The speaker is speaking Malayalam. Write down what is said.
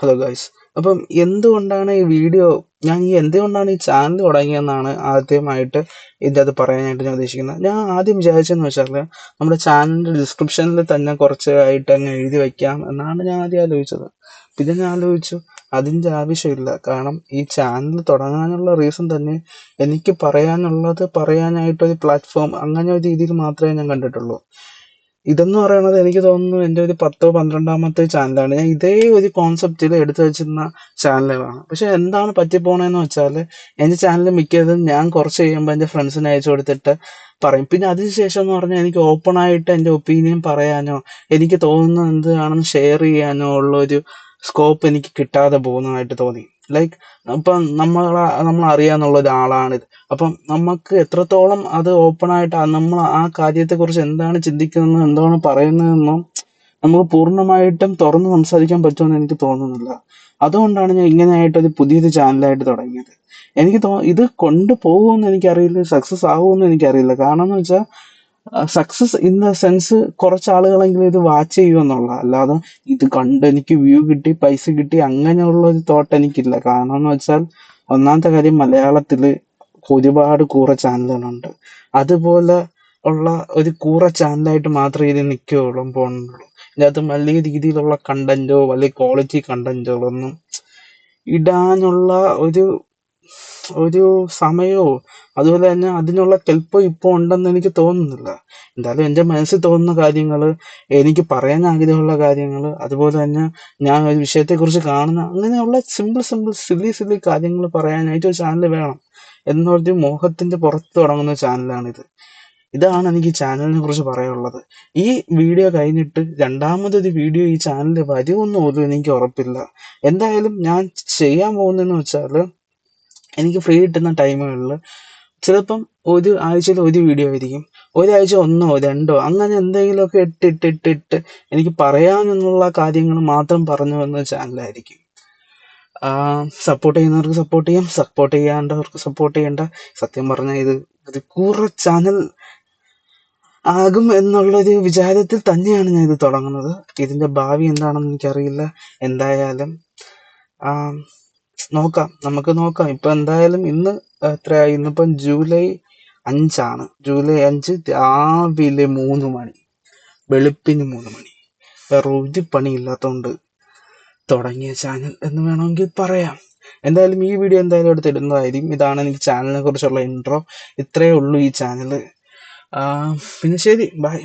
Hello guys. അപ്പം എന്തുകൊണ്ടാണ് ഈ ചാനൽ തുടങ്ങിയെന്നാണ് ആദ്യമായിട്ട് ഇതിൻ്റെ അത് പറയാനായിട്ട് ഞാൻ ഉദ്ദേശിക്കുന്നത്. ഞാൻ ആദ്യം വിചാരിച്ചെന്ന് വെച്ചാൽ നമ്മുടെ ചാനലിൻ്റെ ഡിസ്ക്രിപ്ഷനിൽ തന്നെ കുറച്ചായിട്ട് അങ്ങ് എഴുതി വയ്ക്കാം എന്നാണ് ഞാൻ ആദ്യം ആലോചിച്ചത്. പിന്നെ ഞാൻ ആലോചിച്ചു അതിൻ്റെ ആവശ്യമില്ല. കാരണം ഈ ചാനൽ തുടങ്ങാനുള്ള റീസൺ തന്നെ എനിക്ക് പറയാനുള്ളത് പറയാനായിട്ടൊരു പ്ലാറ്റ്ഫോം അങ്ങനെ ഒരു രീതിയിൽ മാത്രമേ ഞാൻ കണ്ടിട്ടുള്ളൂ. ഇതെന്ന് പറയുന്നത് എനിക്ക് തോന്നുന്നു എൻ്റെ ഒരു 10-12ാമത്തെ ചാനലാണ്. ഞാൻ ഇതേ ഒരു കോൺസെപ്റ്റിൽ എടുത്തു വെച്ചിരുന്ന ചാനലുകളാണ്. പക്ഷെ എന്താണ് പറ്റിപ്പോണേന്ന് വെച്ചാൽ എൻ്റെ ചാനൽ മിക്കതും ഞാൻ കുറച്ച് കഴിയുമ്പോൾ എൻ്റെ ഫ്രണ്ട്സിന് അയച്ചു കൊടുത്തിട്ട് പറയും. പിന്നെ അതിനുശേഷം എന്ന് പറഞ്ഞാൽ എനിക്ക് ഓപ്പൺ ആയിട്ട് എൻ്റെ ഒപ്പീനിയൻ പറയാനോ എനിക്ക് തോന്നുന്നത് എന്താണെന്ന് ഷെയർ ചെയ്യാനോ ഉള്ള ഒരു സ്കോപ്പ് എനിക്ക് കിട്ടാതെ പോകുന്നതായിട്ട് തോന്നി. ലൈക്ക് ഇപ്പം നമ്മൾ അറിയാന്നുള്ള ഒരാളാണിത്. അപ്പം നമുക്ക് എത്രത്തോളം അത് ഓപ്പണായിട്ട് നമ്മൾ ആ കാര്യത്തെക്കുറിച്ച് എന്താണ് ചിന്തിക്കുന്നത്, എന്താണ് പറയുന്നതെന്നും നമുക്ക് പൂർണ്ണമായിട്ടും തുറന്ന് സംസാരിക്കാൻ പറ്റുമെന്ന് എനിക്ക് തോന്നുന്നില്ല. അതുകൊണ്ടാണ് ഞാൻ ഇങ്ങനെയായിട്ടൊരു പുതിയൊരു ചാനലായിട്ട് തുടങ്ങിയത്. ഇത് കൊണ്ടുപോകുമെന്ന് എനിക്കറിയില്ല, സക്സസ് ആകുമെന്ന് എനിക്കറിയില്ല. കാരണം എന്ന് വെച്ചാൽ സക്സസ് ഇൻ ദ സെൻസ് കുറച്ച് ആളുകളെങ്കിലും ഇത് വാച്ച് ചെയ്യുമെന്നുള്ള, അല്ലാതെ ഇത് കണ്ട് എനിക്ക് വ്യൂ കിട്ടി പൈസ കിട്ടി അങ്ങനെയുള്ള ഒരു തോട്ട് എനിക്കില്ല. കാരണം എന്ന് വെച്ചാൽ ഒന്നാമത്തെ കാര്യം, മലയാളത്തില് ഒരുപാട് കൂറ ചാനലുകളുണ്ട്. അതുപോലെ ഉള്ള ഒരു കൂറ ചാനലായിട്ട് മാത്രമേ ഇത് നിൽക്കുകയുള്ളൂ പോകുന്നുള്ളൂ. ഇതിനകത്ത് വലിയ രീതിയിലുള്ള കണ്ടന്റോ വലിയ ക്വാളിറ്റി കണ്ടന്റുകളൊന്നും ഇടാനുള്ള ഒരു ഒരു സമയമോ അതുപോലെ തന്നെ അതിനുള്ള കെൽപ്പോ ഇപ്പോൾ ഉണ്ടെന്ന് എനിക്ക് തോന്നുന്നില്ല. എന്തായാലും എൻ്റെ മനസ്സിൽ തോന്നുന്ന കാര്യങ്ങൾ, എനിക്ക് പറയാൻ ആഗ്രഹമുള്ള കാര്യങ്ങൾ, അതുപോലെ തന്നെ ഞാൻ ഒരു വിഷയത്തെക്കുറിച്ച് കാണുന്ന അങ്ങനെയുള്ള സിമ്പിൾ സിമ്പിൾ സില്ലി കാര്യങ്ങൾ പറയാനായിട്ട് ഒരു ചാനൽ വേണം എന്നൊരു മോഹത്തിന്റെ പുറത്ത് തുടങ്ങുന്ന ചാനലാണിത്. ഇതാണ് എനിക്ക് ഈ ചാനലിനെ കുറിച്ച് പറയാനുള്ളത്. ഈ വീഡിയോ കഴിഞ്ഞിട്ട് രണ്ടാമതൊരു വീഡിയോ ഈ ചാനലിൽ വരുമെന്ന് പോലും എനിക്ക് ഉറപ്പില്ല. എന്തായാലും ഞാൻ ചെയ്യാൻ പോകുന്നതെന്ന് വെച്ചാൽ, എനിക്ക് ഫ്രീ കിട്ടുന്ന ടൈമുകളിൽ ചിലപ്പം ഒരു ആഴ്ചയിൽ ഒരു വീഡിയോ ആയിരിക്കും, ഒരാഴ്ച ഒന്നോ രണ്ടോ അങ്ങനെ എന്തെങ്കിലുമൊക്കെ ഇട്ടിട്ടിട്ടിട്ട് എനിക്ക് പറയാനെന്നുള്ള കാര്യങ്ങൾ മാത്രം പറഞ്ഞു വന്ന ചാനലായിരിക്കും. സപ്പോർട്ട് ചെയ്യുന്നവർക്ക് സപ്പോർട്ട് ചെയ്യാം, സപ്പോർട്ട് ചെയ്യാണ്ടവർക്ക് സപ്പോർട്ട് ചെയ്യേണ്ട. സത്യം പറഞ്ഞാൽ ഇത് കൂറ ചാനൽ ആകും എന്നുള്ളൊരു വിചാരത്തിൽ തന്നെയാണ് ഞാൻ ഇത് തുടങ്ങുന്നത്. ഇതിന്റെ ഭാവി എന്താണെന്ന് എനിക്കറിയില്ല. എന്തായാലും നമുക്ക് നോക്കാം. ഇപ്പൊ എന്തായാലും ഇന്ന് എത്രയായി? ഇന്നിപ്പം ജൂലൈ 5 ജൂലൈ 5 രാവിലെ 3 മണി, വെളുപ്പിന് 3 മണി. വേറെ ഒരു പണി ഇല്ലാത്തതുകൊണ്ട് തുടങ്ങിയ ചാനൽ എന്ന് വേണമെങ്കിൽ പറയാം. എന്തായാലും ഈ വീഡിയോ എന്തായാലും എടുത്തിടുന്നതായിരിക്കും. ഇതാണ് എനിക്ക് ചാനലിനെ കുറിച്ചുള്ള ഇൻട്രോ. ഇത്രയേ ഉള്ളൂ ഈ ചാനൽ. പിന്നെ ശരി, ബൈ.